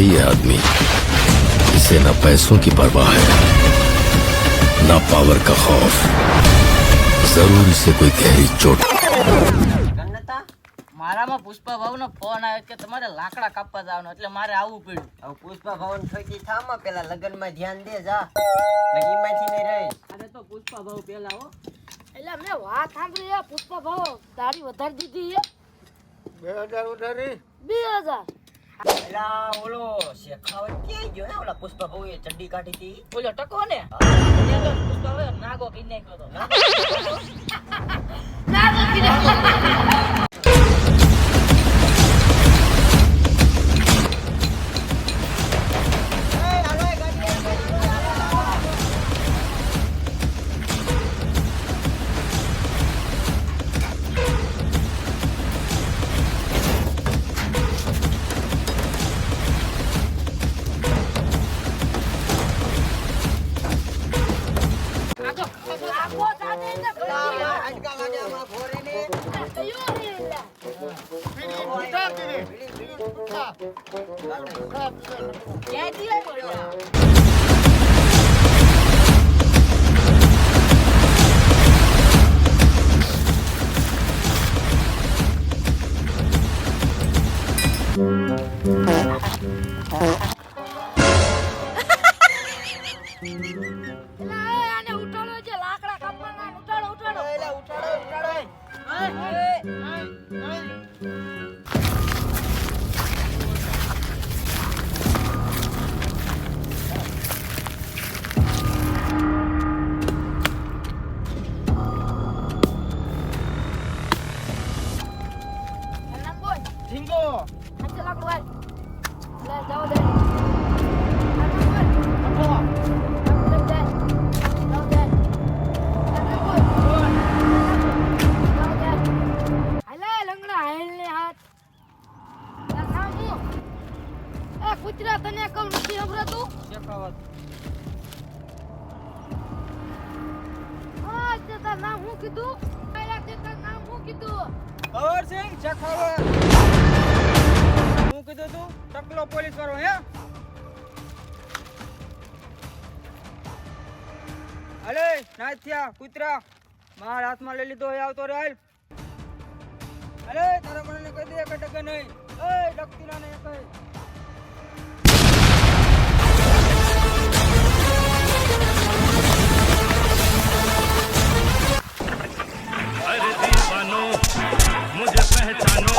है ये आदमी, इसे ना पैसों की परवाह है, ना पावर का खौफ, जरूर इसे कोई गहरी चोट। મારામાં પુષ્પા ભાવનો ફોન આવ્યો કે તમારે લાકડા કાપવા જવાનું, એટલે મારે આવવું પડ્યું. હવે પુષ્પા ભવન થકી થામાં પેલા લગનમાં ધ્યાન દે જા, લગીમાંથી નહીં રહે. અરે તો પુષ્પા ભાવ પેલા હો. એટલે મેં વાત સાંભળી છે, પુષ્પા ભાવ દાઢી વધારી દીધી છે. 2000 વધારી 2000. એલા ઓલો શેખાવત ક્યાં ગયો ને? ઓલા પુષ્પા ભવે ચડ્ડી કાઢી હતી. ઓલો ટકો ને એને તો પુષ્પા ભાવે નાગો કરી નાખ્યો તો. નાગો કીધું. આને ઉઠાડો છે, લાકડા કાપવાના. ઉઠાડો ઉઠાડો. એલા ઉઠાડો ઉઠાડો. એના બોલ. ઢીંગો આટલે લાકડું આય. લે જાવ દે. કુતરા તને કહું નથી સંભળાતું? શેખાવત હા તે તાર નામ શું કીધું? પહેલા તે તાર નામ શું કીધું? અવરસિંહ શેખાવત. હું કીધું તું ટકલો પોલીસ વાળો હે? અલે નાથિયા કુતરા મારા હાથમાં લઈ લીધો હોય, આવતો રે હાલ. અલે તારા મને કહી દે કે ડગે નહીં. એ ડગતી ના નહીં કઈ. अरे दीवानो मुझे पहचानो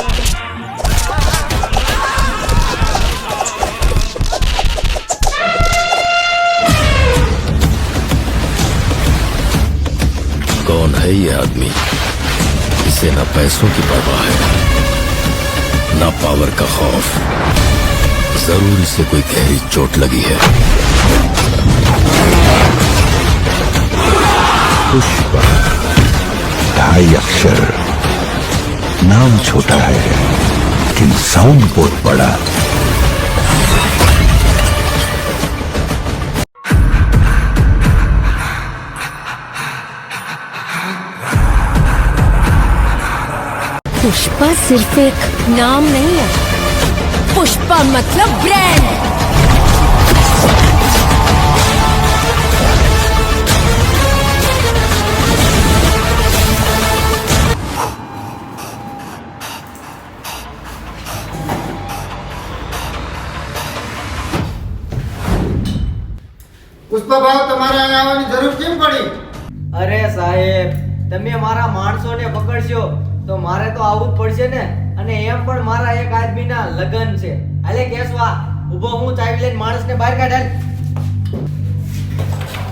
कौन है ये आदमी, इसे ना पैसों की परवाह है, ना पावर का खौफ, जरूर इसे कोई गहरी चोट लगी है। पुष्पा 2.5 अक्षर, नाम छोटा है लेकिन साउंड बहुत बड़ा। पुष्पा सिर्फ एक नाम नहीं है, पुष्पा मतलब ब्रांड। પુષ્પા ભાવ તમારે અહીં આવવાની જરૂર કેમ પડી? અરે સાહેબ, તમે મારા માણસોને પકડશો તો મારે તો આવવું જ પડશે ને. અને એમ પણ મારા એક આદમીના લગન છે. હાલે કેસવા ઊભો, હું ચાવી લઈને માણસને બહાર કાઢાલ.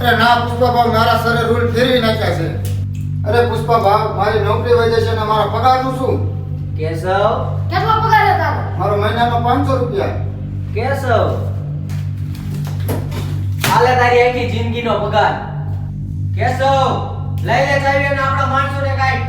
અરે ના પુષ્પા ભાવ, મારા સરે રૂલ ફેરવી નાખ્યા છે. અરે પુષ્પા ભાવ, મારી નોકરી વહી જશે ને મારા પગારનું શું? કેશવ, કેટલો પગાર છે તારો? મારો મહિનાનો 500 રૂપિયા. કેશવ, હાલે તારી આખી જિંદગીનો પગાર. કેશવ, લઈ લે ચાવી અને આપણા માણસોને કાઢ.